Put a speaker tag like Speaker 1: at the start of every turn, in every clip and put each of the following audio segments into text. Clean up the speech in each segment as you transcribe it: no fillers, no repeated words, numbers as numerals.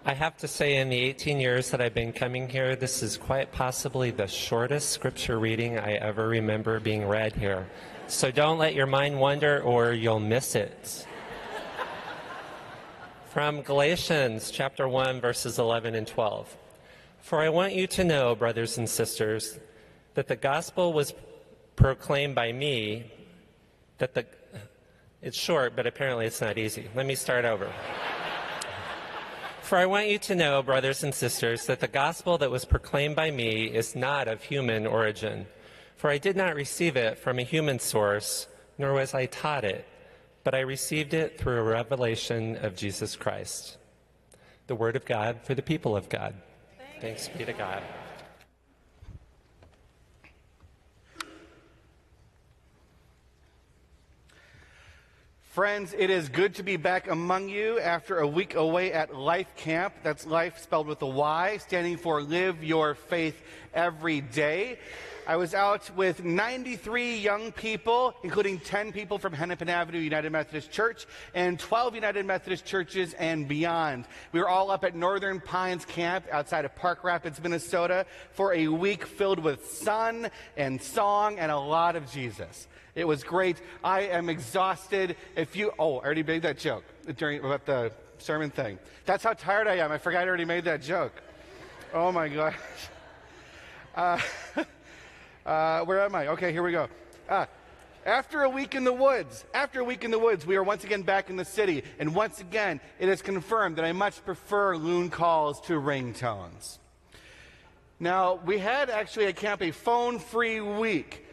Speaker 1: I have to say, in the 18 years that I've been coming here, this is quite possibly the shortest scripture reading I ever remember being read here. So don't let your mind wander or you'll miss it. From Galatians chapter 1, verses 11 and 12. For I want you to know, brothers and sisters, that the gospel was proclaimed by me, it's short, but apparently it's not easy. Let me start over. For I want you to know, brothers and sisters, that the gospel that was proclaimed by me is not of human origin. For I did not receive it from a human source, nor was I taught it, but I received it through a revelation of Jesus Christ. The word of God for the people of God. Thanks be to God.
Speaker 2: Friends, it is good to be back among you after a week away at Life Camp. That's life spelled with a Y, standing for Live Your Faith Every Day. I was out with 93 young people, including 10 people from Hennepin Avenue United Methodist Church and 12 United Methodist churches and beyond. We were all up at Northern Pines Camp outside of Park Rapids, Minnesota, for a week filled with sun and song and a lot of Jesus. It was great. I am exhausted. I already made that joke about the sermon thing. That's how tired I am. I forgot I already made that joke. Oh my gosh. Where am I? Okay, here we go. After a week in the woods, we are once again back in the city. And once again, it is confirmed that I much prefer loon calls to ringtones. Now, we had actually at camp a phone-free week.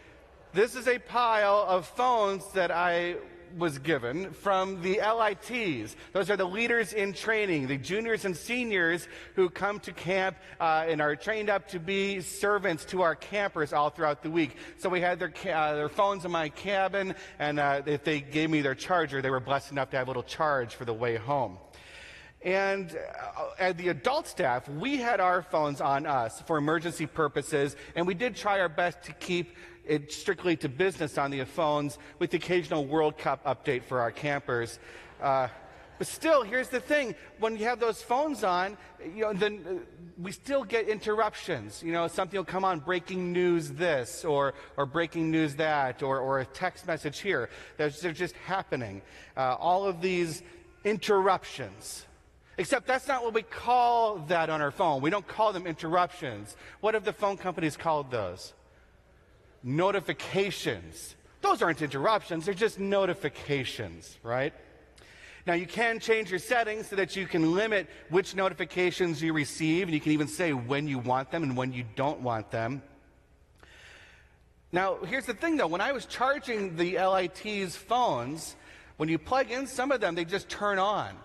Speaker 2: This is a pile of phones that I was given from the LITs. Those are the leaders in training, the juniors and seniors who come to camp and are trained up to be servants to our campers all throughout the week. So we had their phones in my cabin, and if they gave me their charger, they were blessed enough to have a little charge for the way home. And at the adult staff, we had our phones on us for emergency purposes, and we did try our best to keep it strictly to business on the phones with the occasional World Cup update for our campers. But still, here's the thing. When you have those phones on, then we still get interruptions. Something will come on, breaking news this, or breaking news that, or a text message here. They're just happening. All of these interruptions. Except that's not what we call that on our phone. We don't call them interruptions. What have the phone companies called those? Notifications. Those aren't interruptions, they're just notifications, right? Now, you can change your settings so that you can limit which notifications you receive, and you can even say when you want them and when you don't want them. Now, here's the thing, though. When I was charging the LIT's phones, when you plug in some of them, they just turn on.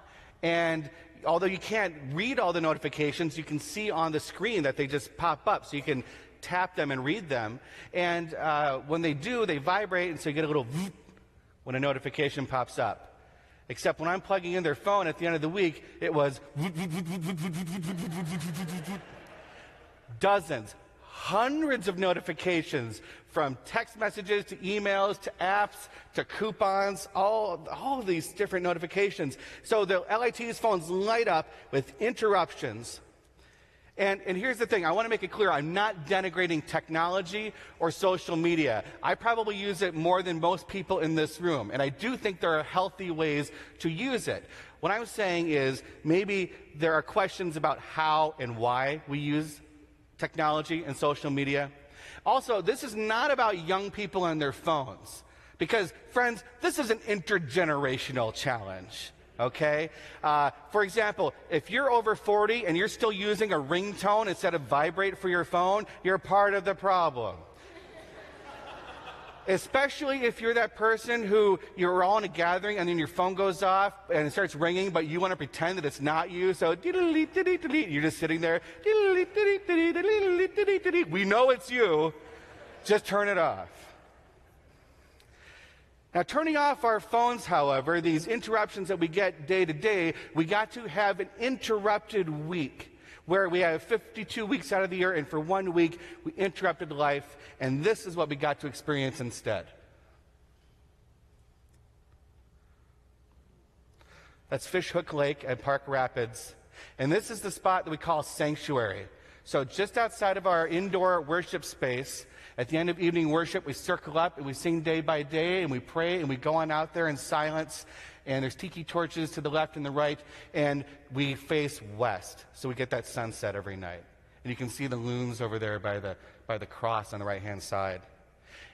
Speaker 2: And although you can't read all the notifications, you can see on the screen that they just pop up, so you can tap them and read them. And when they do, they vibrate, and so you get a little vroom when a notification pops up. Except when I'm plugging in their phone at the end of the week, it was dozens, hundreds of notifications, from text messages to emails to apps to coupons, all of these different notifications. So the LIT's phones light up with interruptions. And here's the thing, I want to make it clear, I'm not denigrating technology or social media. I probably use it more than most people in this room, and I do think there are healthy ways to use it. What I'm saying is maybe there are questions about how and why we use technology and social media. Also, this is not about young people and their phones, because, friends, this is an intergenerational challenge. Okay? For example, if you're over 40 and you're still using a ringtone instead of vibrate for your phone, you're part of the problem. Especially if you're that person who you're all in a gathering and then your phone goes off and it starts ringing, but you want to pretend that it's not you, so you're just sitting there. We know it's you. Just turn it off. Now, turning off our phones, however, these interruptions that we get day to day, we got to have an interrupted week where we have 52 weeks out of the year, and for 1 week, we interrupted life, and this is what we got to experience instead. That's Fish Hook Lake at Park Rapids. And this is the spot that we call sanctuary. So just outside of our indoor worship space, at the end of evening worship, we circle up and we sing day by day and we pray and we go on out there in silence. And there's tiki torches to the left and the right, and we face west. So we get that sunset every night. And you can see the loons over there by the cross on the right-hand side.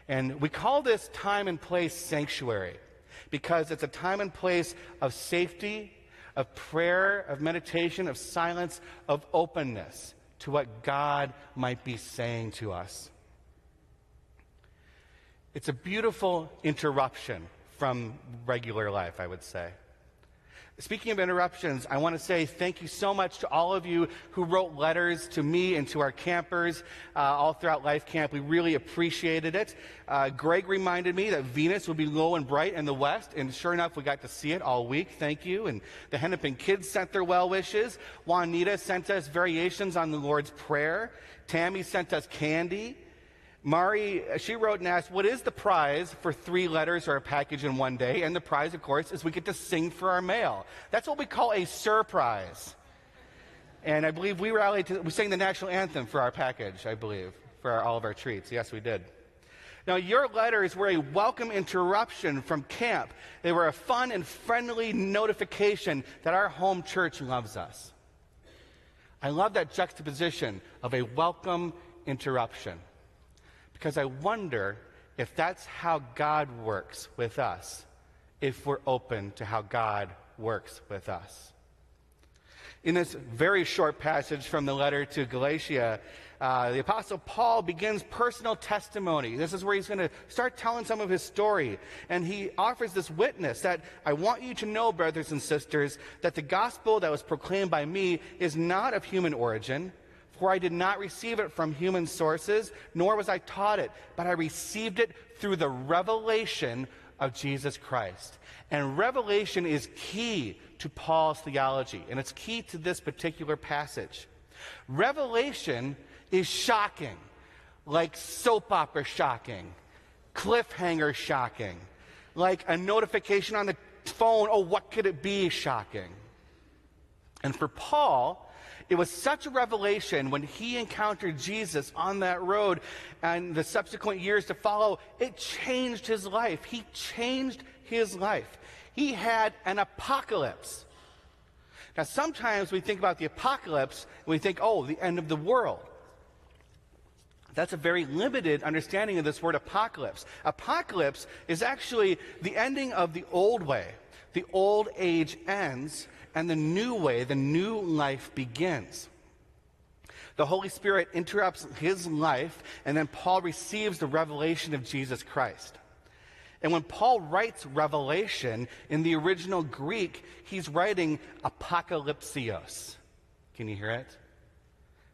Speaker 2: And we call this time and place sanctuary because it's a time and place of safety, of prayer, of meditation, of silence, of openness to what God might be saying to us. It's a beautiful interruption from regular life, I would say. Speaking of interruptions, I want to say thank you so much to all of you who wrote letters to me and to our campers all throughout Life Camp. We really appreciated it. Greg reminded me that Venus will be low and bright in the west, and sure enough, we got to see it all week. Thank you. And the Hennepin kids sent their well wishes. Juanita sent us variations on the Lord's Prayer. Tammy sent us candy. Mari, she wrote and asked, what is the prize for 3 letters or a package in one day? And the prize, of course, is we get to sing for our mail. That's what we call a surprise. And I believe we sang the national anthem for our package, I believe, for all of our treats. Yes, we did. Now, your letters were a welcome interruption from camp. They were a fun and friendly notification that our home church loves us. I love that juxtaposition of a welcome interruption. Because I wonder if that's how God works with us, if we're open to how God works with us. In this very short passage from the letter to Galatia, the Apostle Paul begins personal testimony. This is where he's going to start telling some of his story. And he offers this witness that I want you to know, brothers and sisters, that the gospel that was proclaimed by me is not of human origin. For I did not receive it from human sources, nor was I taught it, but I received it through the revelation of Jesus Christ. And revelation is key to Paul's theology, and it's key to this particular passage. Revelation is shocking, like soap opera shocking, cliffhanger shocking, like a notification on the phone, oh, what could it be shocking? And for Paul, it was such a revelation when he encountered Jesus on that road and the subsequent years to follow, it changed his life. He changed his life. He had an apocalypse. Now, sometimes we think about the apocalypse and we think, oh, the end of the world. That's a very limited understanding of this word apocalypse. Apocalypse is actually the ending of the old way. The old age ends, and the new way, the new life begins. The Holy Spirit interrupts his life, and then Paul receives the revelation of Jesus Christ. And when Paul writes revelation in the original Greek, he's writing apocalypsios. Can you hear it?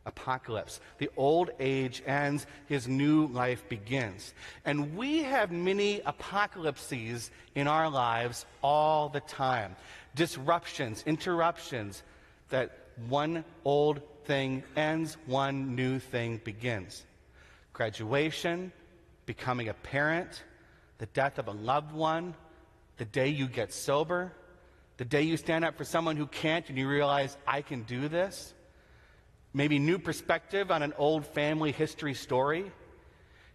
Speaker 2: Apocalypse. The old age ends, his new life begins. And we have many apocalypses in our lives all the time. Disruptions, interruptions, that one old thing ends, one new thing begins. Graduation, becoming a parent, the death of a loved one, the day you get sober, the day you stand up for someone who can't and you realize, I can do this. Maybe new perspective on an old family history story,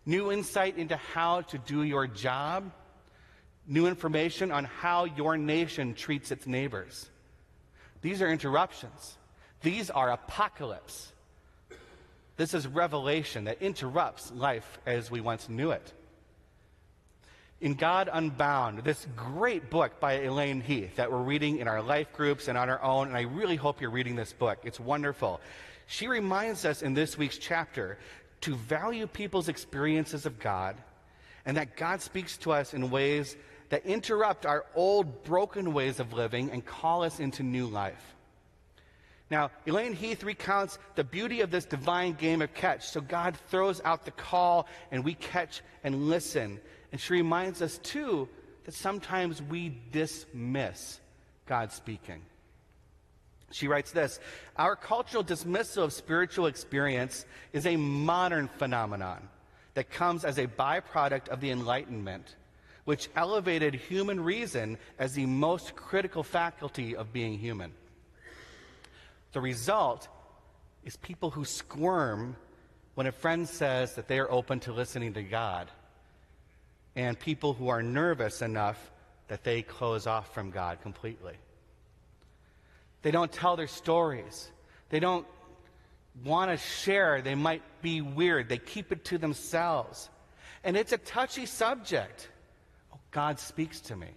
Speaker 2: new insight into how to do your job, new information on how your nation treats its neighbors. These are interruptions. These are apocalypse. This is revelation that interrupts life as we once knew it. In God Unbound, this great book by Elaine Heath that we're reading in our life groups and on our own, and I really hope you're reading this book. It's wonderful. She reminds us in this week's chapter to value people's experiences of God, and that God speaks to us in ways that interrupt our old broken ways of living and call us into new life. Now, Elaine Heath recounts the beauty of this divine game of catch. So God throws out the call and we catch and listen. And she reminds us too that sometimes we dismiss God speaking. She writes this: our cultural dismissal of spiritual experience is a modern phenomenon that comes as a byproduct of the Enlightenment, which elevated human reason as the most critical faculty of being human. The result is people who squirm when a friend says that they are open to listening to God, and people who are nervous enough that they close off from God completely. They don't tell their stories. They don't want to share. They might be weird. They keep it to themselves. And it's a touchy subject. Oh, God speaks to me.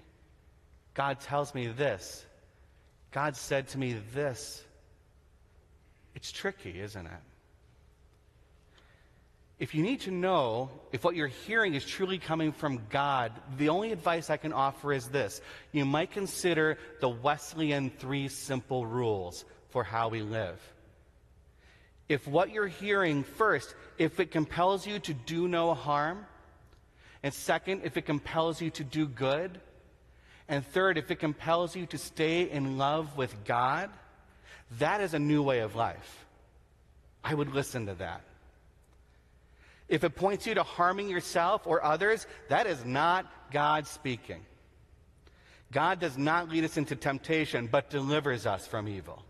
Speaker 2: God tells me this. God said to me this. It's tricky, isn't it? If you need to know if what you're hearing is truly coming from God, the only advice I can offer is this. You might consider the Wesleyan 3 simple rules for how we live. If what you're hearing, first, if it compels you to do no harm, and second, if it compels you to do good, and third, if it compels you to stay in love with God, that is a new way of life. I would listen to that. If it points you to harming yourself or others, that is not God speaking. God does not lead us into temptation, but delivers us from evil.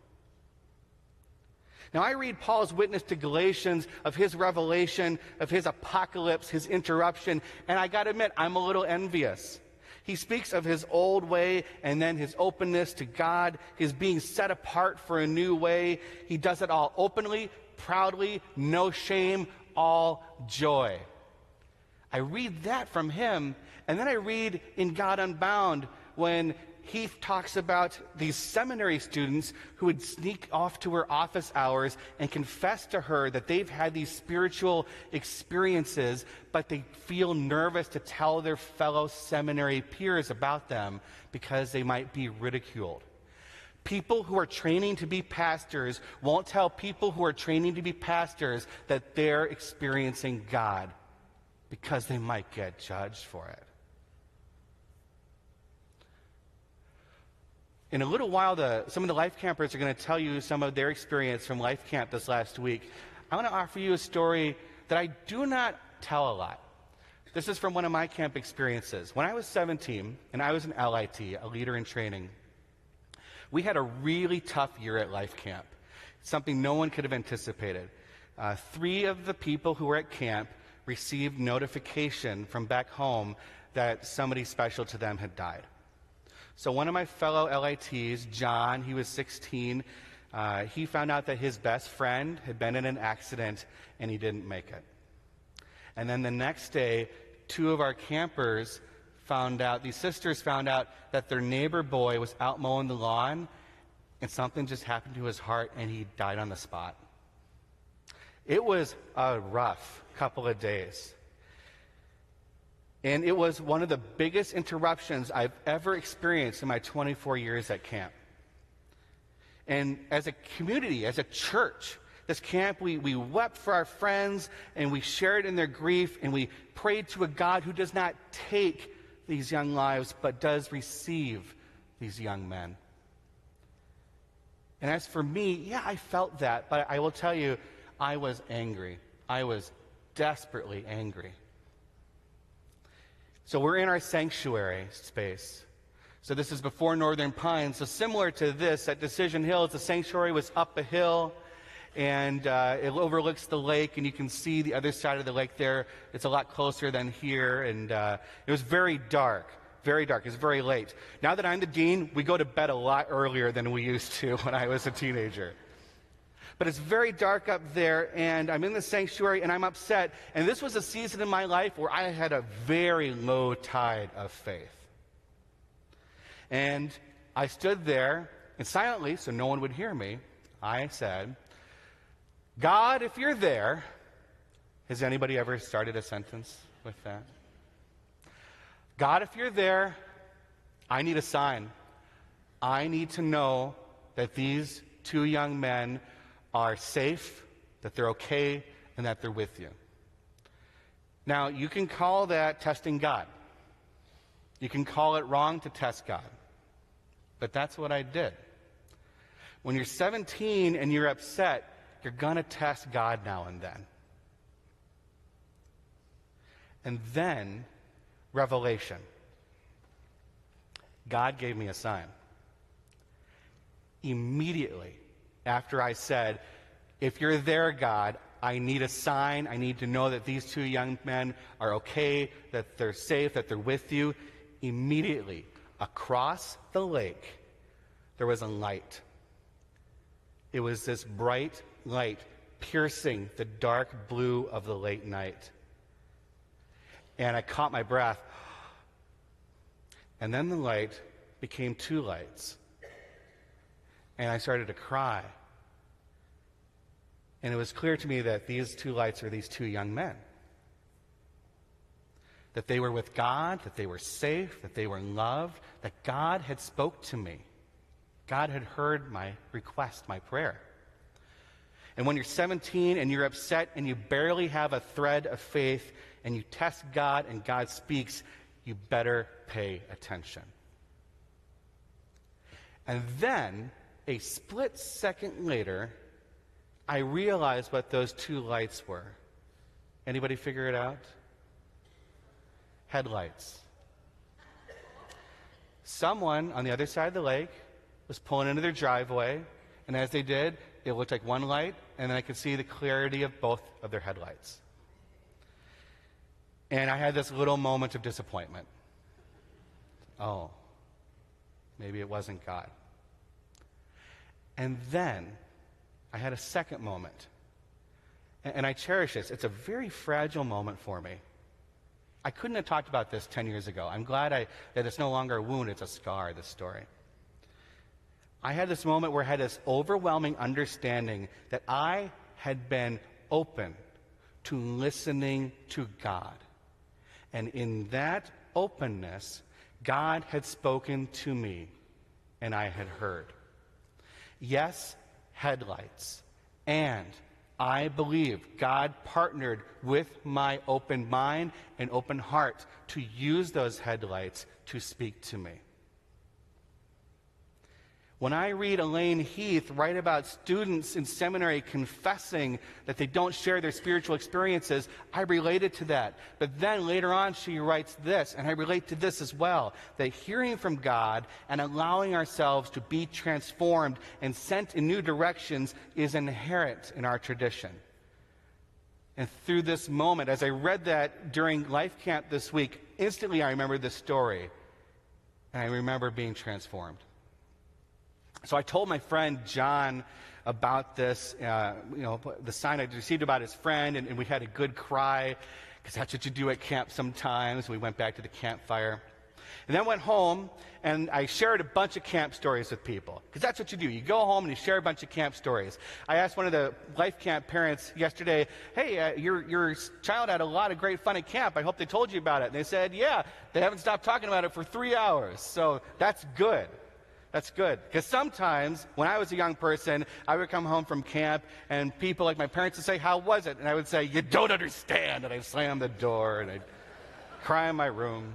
Speaker 2: Now, I read Paul's witness to Galatians of his revelation, of his apocalypse, his interruption, and I got to admit, I'm a little envious. He speaks of his old way and then his openness to God, his being set apart for a new way. He does it all openly, proudly, no shame, all joy. I read that from him, and then I read in God Unbound when he talks about these seminary students who would sneak off to her office hours and confess to her that they've had these spiritual experiences, but they feel nervous to tell their fellow seminary peers about them because they might be ridiculed. People who are training to be pastors won't tell people who are training to be pastors that they're experiencing God because they might get judged for it. In a little while, some of the life campers are going to tell you some of their experience from life camp this last week. I want to offer you a story that I do not tell a lot. This is from one of my camp experiences. When I was 17, and I was an LIT, a leader in training, we had a really tough year at life camp, something no one could have anticipated. 3 of the people who were at camp received notification from back home that somebody special to them had died. So one of my fellow LITs, John, he was 16, he found out that his best friend had been in an accident and he didn't make it. And then the next day, 2 of our campers these sisters found out that their neighbor boy was out mowing the lawn and something just happened to his heart and he died on the spot. It was a rough couple of days. And it was one of the biggest interruptions I've ever experienced in my 24 years at camp. And as a community, as a church, this camp, we wept for our friends and we shared in their grief and we prayed to a God who does not take these young lives, but does receive these young men. And as for me, yeah, I felt that, but I will tell you, I was angry. I was desperately angry. So we're in our sanctuary space. So this is before Northern Pines. So similar to this, at Decision Hills, the sanctuary was up a hill, and it overlooks the lake, and you can see the other side of the lake there. It's a lot closer than here, and it was very dark. Very dark. It's very late. Now that I'm the dean, we go to bed a lot earlier than we used to when I was a teenager. But it's very dark up there, and I'm in the sanctuary, and I'm upset. And this was a season in my life where I had a very low tide of faith. And I stood there, and silently, so no one would hear me, I said, God, if you're there, has anybody ever started a sentence with that? God, if you're there, I need a sign. I need to know that these 2 young men are safe, that they're okay, and that they're with you. Now, you can call that testing God. You can call it wrong to test God. But that's what I did. When you're 17 and you're upset, you're going to test God now and then. And then, revelation. God gave me a sign. Immediately, after I said, if you're there, God, I need a sign. I need to know that these two young men are okay, that they're safe, that they're with you. Immediately, across the lake, there was a light. It was this bright light piercing the dark blue of the late night. And I caught my breath. And then the light became two lights. And I started to cry. And it was clear to me that these two lights are these two young men. That they were with God, that they were safe, that they were loved, that God had spoke to me. God had heard my request, my prayer. And when you're 17 and you're upset and you barely have a thread of faith and you test God and God speaks, you better pay attention. And then, a split second later, I realized what those two lights were. Anybody figure it out? Headlights. Someone on the other side of the lake was pulling into their driveway, and as they did, it looked like one light, and then I could see the clarity of both of their headlights. And I had this little moment of disappointment. Oh, maybe it wasn't God. And then I had a second moment. And I cherish this. It's a very fragile moment for me. I couldn't have talked about this 10 years ago. I'm glad that it's no longer a wound, it's a scar, this story. I had this moment where I had this overwhelming understanding that I had been open to listening to God. And in that openness, God had spoken to me, and I had heard. Yes, headlights. And I believe God partnered with my open mind and open heart to use those headlights to speak to me. When I read Elaine Heath write about students in seminary confessing that they don't share their spiritual experiences, I related to that. But then later on she writes this, and I relate to this as well, that hearing from God and allowing ourselves to be transformed and sent in new directions is inherent in our tradition. And through this moment, as I read that during Life Camp this week, instantly I remembered this story, and I remember being transformed. So I told my friend John about this, the sign I'd received about his friend, and we had a good cry, because that's what you do at camp sometimes. We went back to the campfire. And then went home, and I shared a bunch of camp stories with people, because that's what you do. You go home and you share a bunch of camp stories. I asked one of the Life Camp parents yesterday, hey, your child had a lot of great fun at camp. I hope they told you about it. And they said, yeah, they haven't stopped talking about it for 3 hours. So that's good. That's good. Because sometimes, when I was a young person, I would come home from camp, and people like my parents would say, how was it? And I would say, you don't understand. And I'd slam the door, and I'd cry in my room.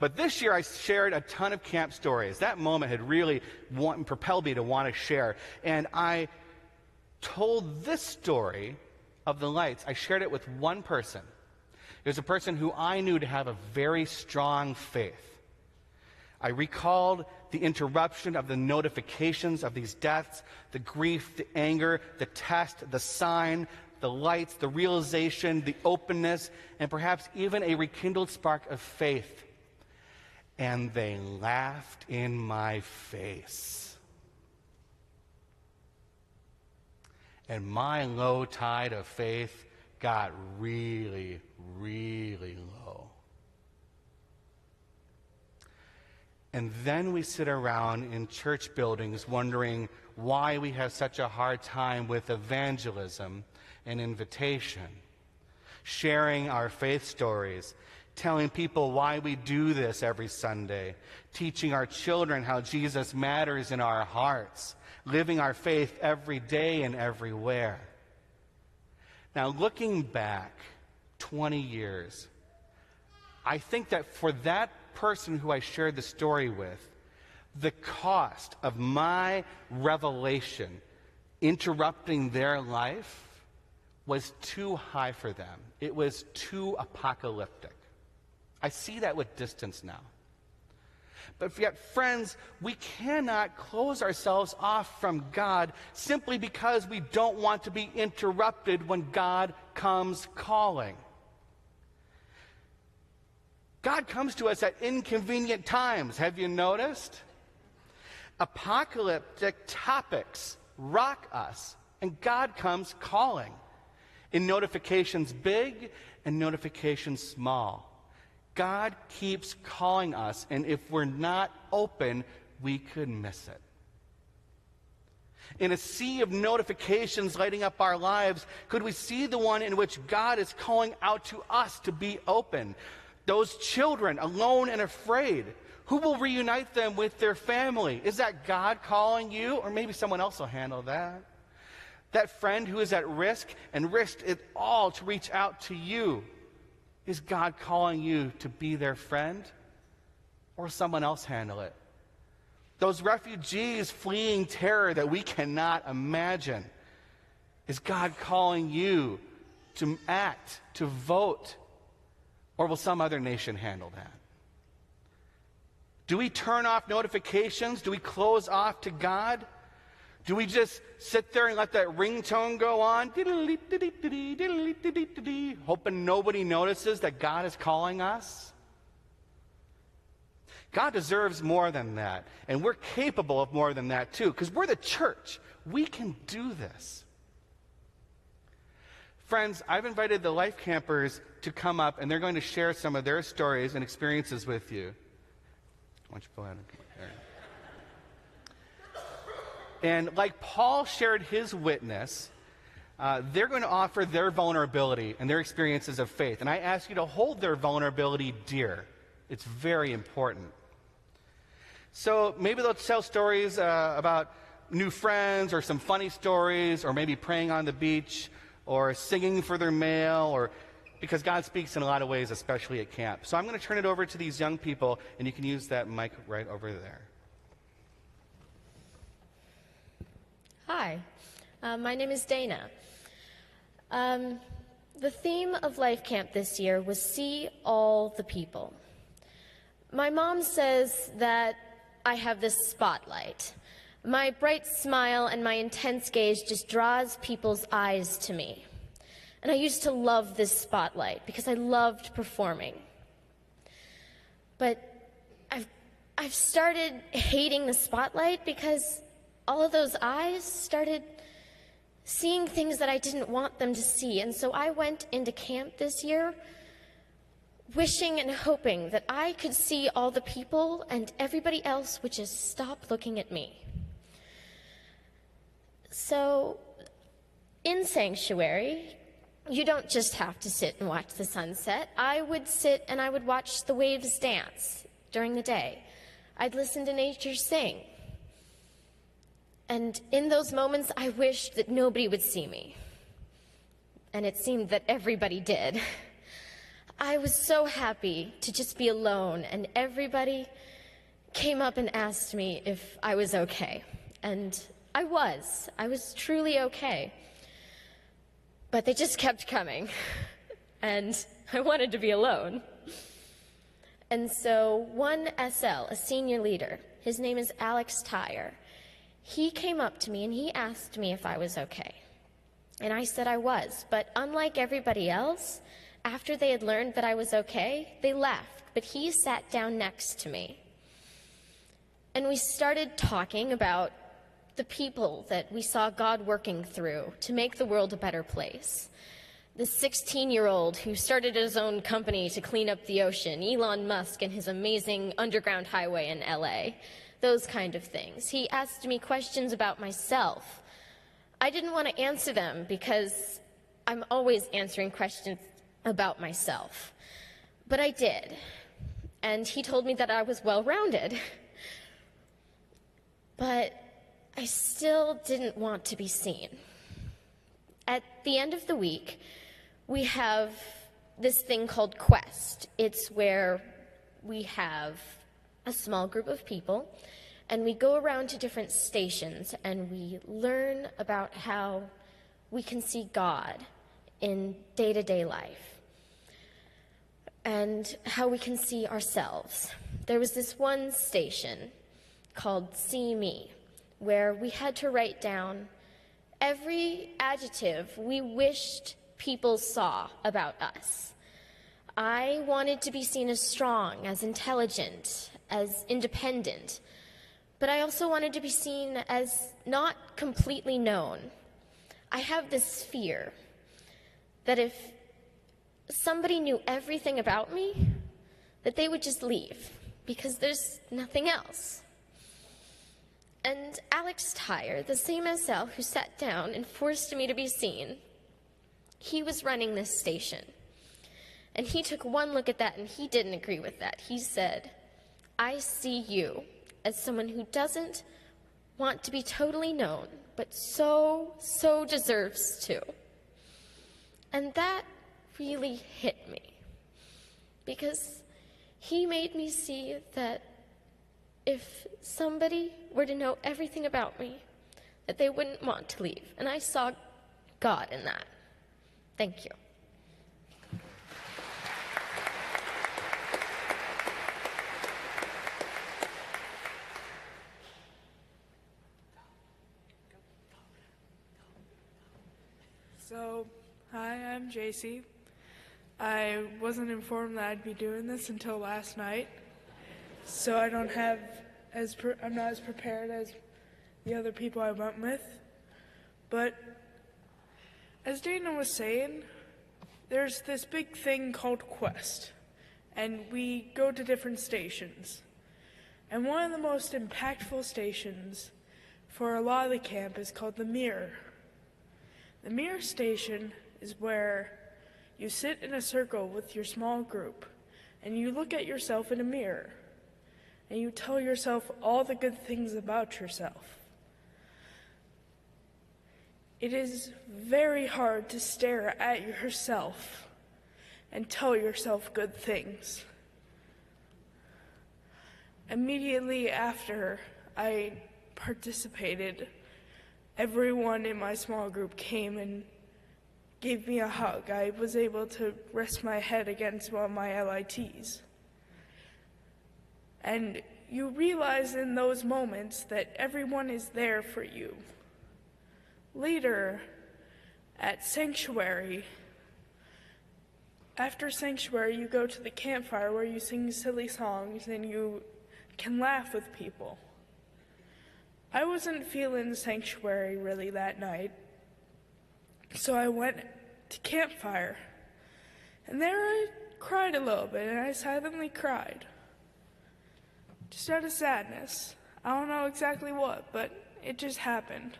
Speaker 2: But this year, I shared a ton of camp stories. That moment had really propelled me to want to share. And I told this story of the lights. I shared it with one person. It was a person who I knew to have a very strong faith. I recalled the interruption of the notifications of these deaths, the grief, the anger, the test, the sign, the lights, the realization, the openness, and perhaps even a rekindled spark of faith. And they laughed in my face. And my low tide of faith got really, really low. And then we sit around in church buildings wondering why we have such a hard time with evangelism and invitation, sharing our faith stories, telling people why we do this every Sunday, teaching our children how Jesus matters in our hearts, living our faith every day and everywhere. Now, looking back 20 years, I think that for that person who I shared the story with, the cost of my revelation interrupting their life was too high for them. It was too apocalyptic. I see that with distance now. But yet, friends, we cannot close ourselves off from God simply because we don't want to be interrupted when God comes calling. God comes to us at inconvenient times. Have you noticed? Apocalyptic topics rock us, and God comes calling in notifications big and notifications small. God keeps calling us, and if we're not open, we could miss it. In a sea of notifications lighting up our lives, could we see the one in which God is calling out to us to be open? Those children alone and afraid, who will reunite them with their family? Is that God calling you? Or maybe someone else will handle that. That friend who is at risk and risked it all to reach out to you. Is God calling you to be their friend? Or someone else handle it? Those refugees fleeing terror that we cannot imagine. Is God calling you to act, to vote? Or will some other nation handle that? Do we turn off notifications? Do we close off to God? Do we just sit there and let that ringtone go on, hoping nobody notices that God is calling us? God deserves more than that, and we're capable of more than that too, because we're the church. We can do this. Friends, I've invited the life campers to come up, and they're going to share some of their stories and experiences with you. Why don't you go ahead and come up there? And like Paul shared his witness, they're going to offer their vulnerability and their experiences of faith. And I ask you to hold their vulnerability dear. It's very important. So maybe they'll tell stories about new friends, or some funny stories, or maybe praying on the beach, or singing for their mail, or because God speaks in a lot of ways, especially at camp. So I'm going to turn it over to these young people, and you can use that mic right over there.
Speaker 3: Hi, my name is Dana. The theme of Life Camp this year was See All the People. My mom says that I have this spotlight. My bright smile and my intense gaze just draws people's eyes to me. And I used to love this spotlight because I loved performing. But I've started hating the spotlight because all of those eyes started seeing things that I didn't want them to see. And so I went into camp this year wishing and hoping that I could see all the people and everybody else would just stop looking at me. So in Sanctuary, you don't just have to sit and watch the sunset. I would sit and I would watch the waves dance during the day. I'd listen to nature sing. And in those moments, I wished that nobody would see me. And it seemed that everybody did. I was so happy to just be alone, and everybody came up and asked me if I was okay. And I was truly okay. But they just kept coming, and I wanted to be alone. And so one SL, a senior leader, his name is Alex Tyre, he came up to me and he asked me if I was okay. And I said I was, but unlike everybody else, after they had learned that I was okay, they left, but he sat down next to me. And we started talking about the people that we saw God working through to make the world a better place. The 16-year-old who started his own company to clean up the ocean, Elon Musk and his amazing underground highway in LA, those kind of things. He asked me questions about myself. I didn't want to answer them because I'm always answering questions about myself. But I did. And he told me that I was well-rounded. But I still didn't want to be seen. At the end of the week, we have this thing called Quest. It's where we have a small group of people, and we go around to different stations, and we learn about how we can see God in day-to-day life, and how we can see ourselves. there was this one station called See Me, where we had to write down every adjective we wished people saw about us. I wanted to be seen as strong, as intelligent, as independent, but I also wanted to be seen as not completely known. I have this fear that if somebody knew everything about me, that they would just leave, because there's nothing else. And Alex Tyre, the same as Sal who sat down and forced me to be seen, he was running this station. And he took one look at that and he didn't agree with that. He said, I see you as someone who doesn't want to be totally known, but so deserves to. And that really hit me, because he made me see that if somebody were to know everything about me, that they wouldn't want to leave. And I saw God in that. Thank you.
Speaker 4: So, hi, I'm JC. I wasn't informed that I'd be doing this until last night, so I'm not as prepared as the other people I went with. But as Dana was saying, there's this big thing called Quest, and we go to different stations. And one of the most impactful stations for a lot of the camp is called the Mirror. The Mirror station is where you sit in a circle with your small group, and you look at yourself in a mirror, and you tell yourself all the good things about yourself. It is very hard to stare at yourself and tell yourself good things. Immediately after I participated, everyone in my small group came and gave me a hug. I was able to rest my head against one of my LITs. And you realize in those moments that everyone is there for you. Later, at Sanctuary, after Sanctuary, you go to the campfire where you sing silly songs and you can laugh with people. I wasn't feeling Sanctuary really that night, so I went to campfire, and there I cried a little bit, and I silently cried. Just out of sadness. I don't know exactly what, but it just happened.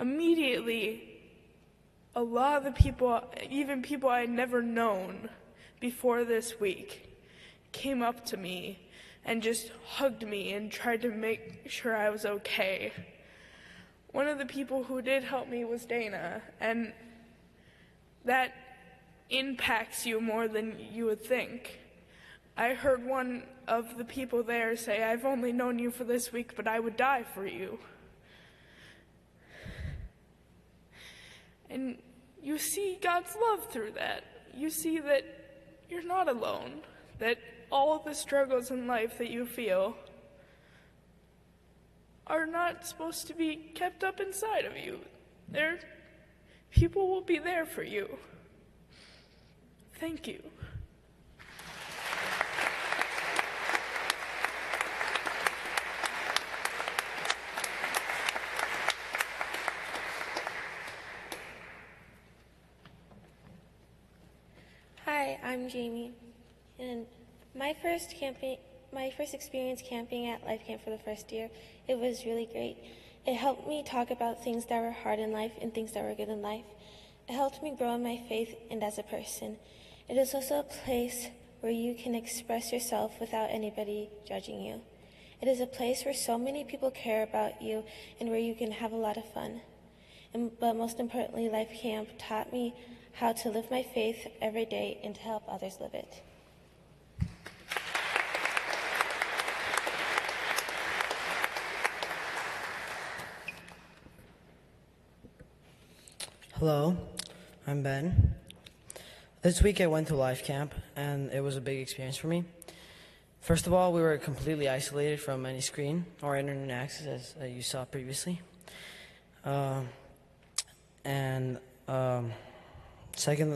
Speaker 4: Immediately, a lot of the people, even people I had never known before this week, came up to me and just hugged me and tried to make sure I was okay. One of the people who did help me was Dana, and that impacts you more than you would think. I heard one of the people there say, I've only known you for this week, but I would die for you. And you see God's love through that. You see that you're not alone, that all the struggles in life that you feel are not supposed to be kept up inside of you. People will be there for you. Thank you.
Speaker 5: Hi, I'm Jamie, and my first experience camping at Life Camp for the first year, it was really great. It helped me talk about things that were hard in life and things that were good in life. It helped me grow in my faith and as a person. It is also a place where you can express yourself without anybody judging you. It is a place where so many people care about you and where you can have a lot of fun. But most importantly, Life Camp taught me how to live my faith every day and to help others live it.
Speaker 6: Hello, I'm Ben. This week I went to Life Camp, and it was a big experience for me. First of all, we were completely isolated from any screen or internet access, as you saw previously. Secondly,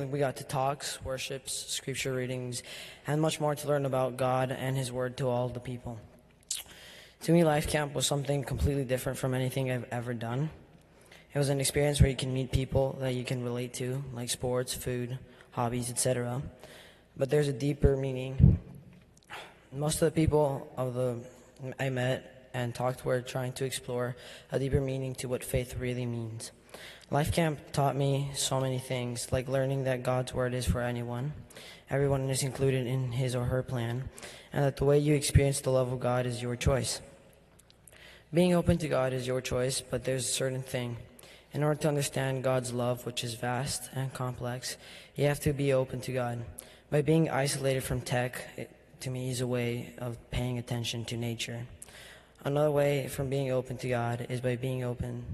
Speaker 6: we got to talks, worships, scripture readings, and much more to learn about God and His Word to all the people. To me, Life Camp was something completely different from anything I've ever done. It was an experience where you can meet people that you can relate to, like sports, food, hobbies, etc. But there's a deeper meaning. Most of the people I met and talked were trying to explore a deeper meaning to what faith really means. Life Camp taught me so many things, like learning that God's Word is for anyone. Everyone is included in his or her plan, and that the way you experience the love of God is your choice. Being open to God is your choice, but there's a certain thing. In order to understand God's love, which is vast and complex, you have to be open to God. By being isolated from tech, to me, is a way of paying attention to nature. Another way from being open to God is by being open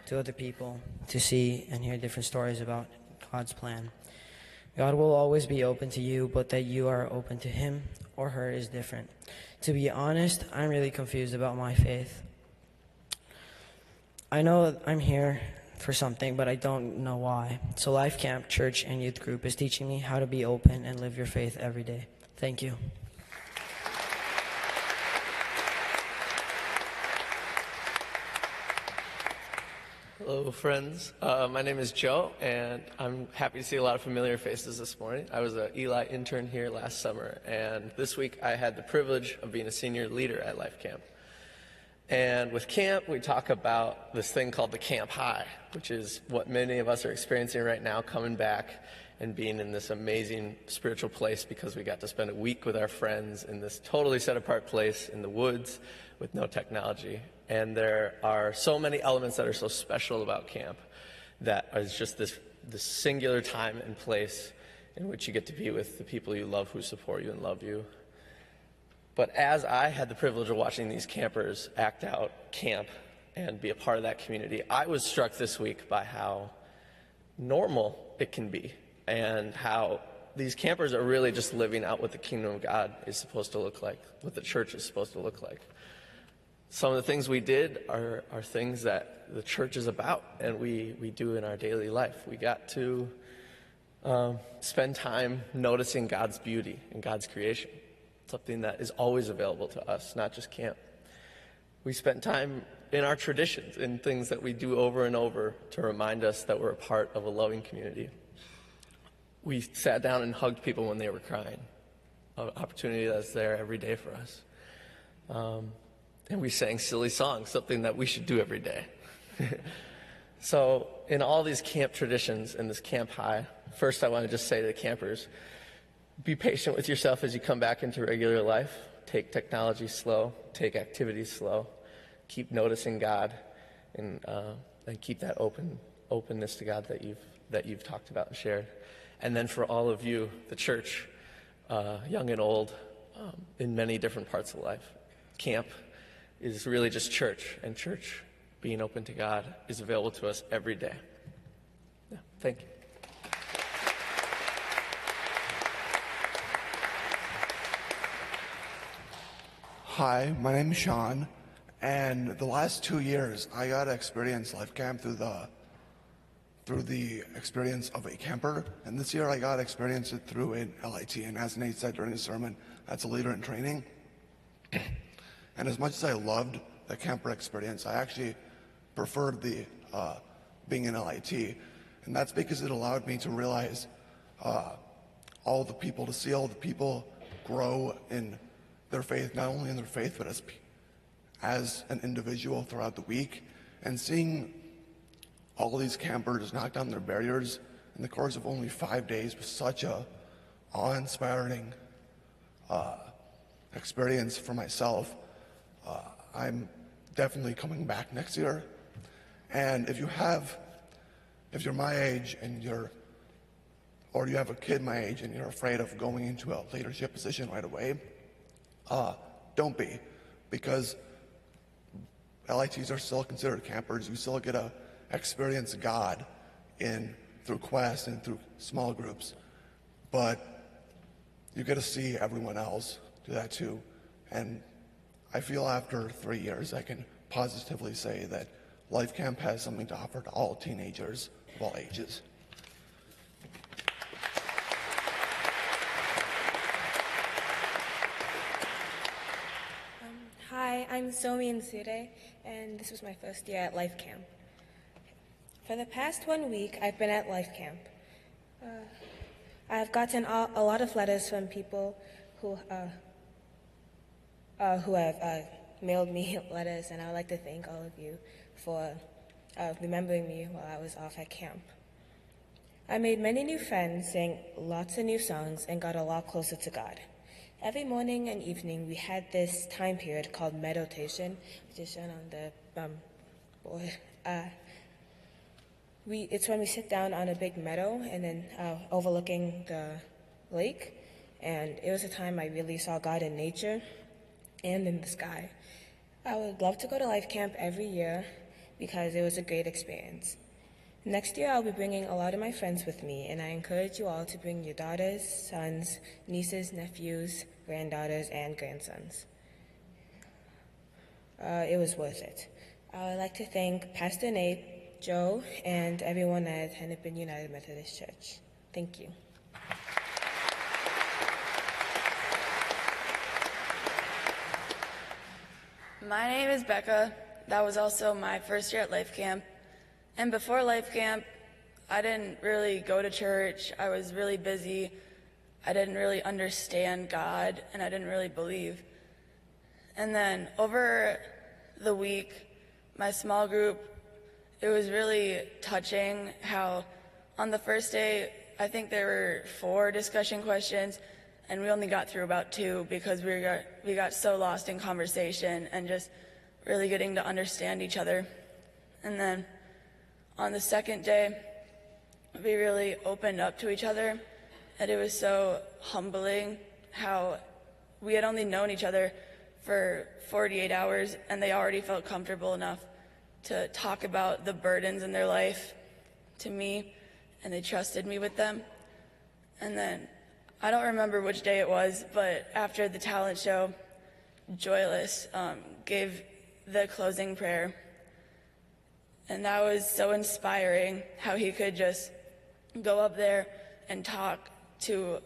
Speaker 6: to other people to see and hear different stories about God's plan. God will always be open to you, but that you are open to Him or her is different. To be honest, I'm really confused about my faith. I know I'm here for something, but I don't know why. So Life Camp, Church, and Youth Group is teaching me how to be open and live your faith every day. Thank you.
Speaker 7: Hello, friends. My name is Joe, and I'm happy to see a lot of familiar faces this morning. I was an Eli intern here last summer, and this week I had the privilege of being a senior leader at Life Camp. And with camp, we talk about this thing called the camp high, which is what many of us are experiencing right now, coming back and being in this amazing spiritual place because we got to spend a week with our friends in this totally set-apart place in the woods with no technology. And there are so many elements that are so special about camp that is just this singular time and place in which you get to be with the people you love who support you and love you. But as I had the privilege of watching these campers act out camp and be a part of that community, I was struck this week by how normal it can be and how these campers are really just living out what the kingdom of God is supposed to look like, what the church is supposed to look like. Some of the things we did are things that the church is about and we do in our daily life. We got to spend time noticing God's beauty and God's creation, something that is always available to us, not just camp. We spent time in our traditions, in things that we do over and over to remind us that we're a part of a loving community. We sat down and hugged people when they were crying, an opportunity that's there every day for us. And we sang silly songs, something that we should do every day. So in all these camp traditions and this camp high, first I want to just say to the campers, be patient with yourself as you come back into regular life. Take technology slow, take activities slow, keep noticing God, and keep that openness to God that you've talked about and shared. And then for all of you, the church, young and old, in many different parts of life, camp is really just church, and church, being open to God, is available to us every day. Yeah, thank you.
Speaker 8: Hi, my name is Sean, and the last 2 years I got to experience Life Camp through the experience of a camper, and this year I got to experience it through an LIT, and as Nate said during his sermon, that's a leader in training. And as much as I loved the camper experience, I actually preferred the being in LIT, and that's because it allowed me to realize to see all the people grow in their faith, not only in their faith, but as an individual throughout the week, and seeing all these campers knock down their barriers in the course of only 5 days was such a awe-inspiring experience for myself. I'm definitely coming back next year. And if you're my age and or you have a kid my age and you're afraid of going into a leadership position right away, don't be, because LITs are still considered campers. You still get to experience God through Quest and through small groups, but you get to see everyone else do that too. And I feel after 3 years, I can positively say that Life Camp has something to offer to all teenagers of all ages.
Speaker 9: Hi, I'm Somi Nsure, and this was my first year at Life Camp. For the past 1 week, I've been at Life Camp. I've gotten a lot of letters from people who have mailed me letters, and I would like to thank all of you for remembering me while I was off at camp. I made many new friends, sang lots of new songs, and got a lot closer to God. Every morning and evening, we had this time period called meditation, which is shown on the board. It's when we sit down on a big meadow and then overlooking the lake, and it was a time I really saw God in nature and in the sky. I would love to go to Life Camp every year because it was a great experience. Next year, I'll be bringing a lot of my friends with me, and I encourage you all to bring your daughters, sons, nieces, nephews, granddaughters, and grandsons. It was worth it. I would like to thank Pastor Nate, Joe, and everyone at Hennepin United Methodist Church. Thank you.
Speaker 10: My name is Becca. That was also my first year at Life Camp. And before Life Camp, I didn't really go to church. I was really busy. I didn't really understand God, and I didn't really believe. And then over the week, my small group, it was really touching how on the first day, I think there were 4 discussion questions, and we only got through about 2 because we got so lost in conversation and just really getting to understand each other. And then on the second day, we really opened up to each other, and it was so humbling how we had only known each other for 48 hours, and they already felt comfortable enough to talk about the burdens in their life to me, and they trusted me with them. And then, I don't remember which day it was, but after the talent show, Joyless gave the closing prayer. And that was so inspiring, how he could just go up there and talk to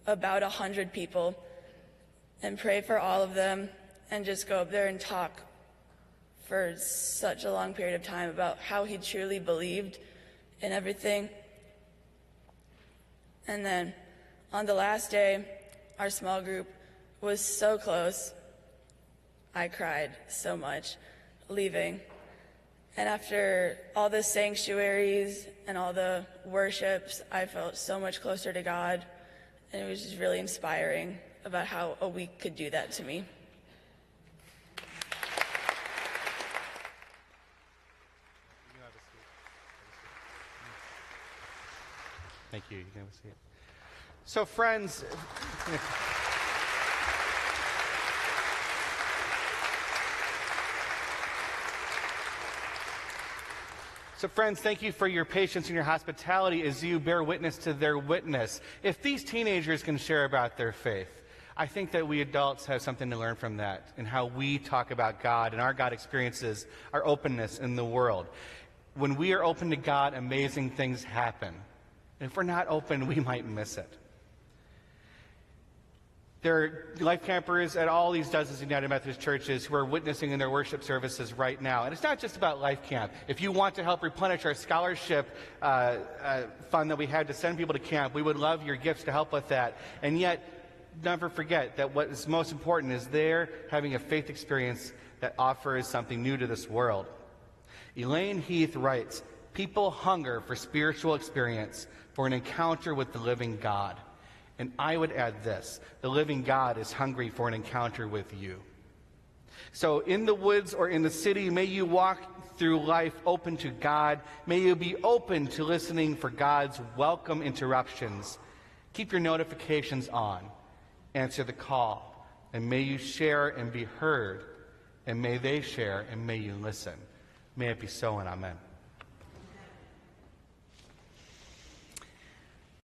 Speaker 10: about 100 people and pray for all of them, and just go up there and talk for such a long period of time about how he truly believed in everything. And then on the last day, our small group was so close. I cried so much leaving. And after all the sanctuaries and all the worships, I felt so much closer to God, and it was just really inspiring about how a week could do that to me.
Speaker 2: Thank you. You can have a seat. So, friends, thank you for your patience and your hospitality as you bear witness to their witness. If these teenagers can share about their faith, I think that we adults have something to learn from that and how we talk about God and our God experiences, our openness in the world. When we are open to God, amazing things happen. And if we're not open, we might miss it. There are life campers at all these dozens of United Methodist churches who are witnessing in their worship services right now. And it's not just about life camp. If you want to help replenish our scholarship fund that we had to send people to camp, we would love your gifts to help with that. And yet, never forget that what is most important is they're having a faith experience that offers something new to this world. Elaine Heath writes, "People hunger for spiritual experience, for an encounter with the living God." And I would add this: the living God is hungry for an encounter with you. So in the woods or in the city, may you walk through life open to God. May you be open to listening for God's welcome interruptions. Keep your notifications on. Answer the call. And may you share and be heard. And may they share and may you listen. May it be so, and amen.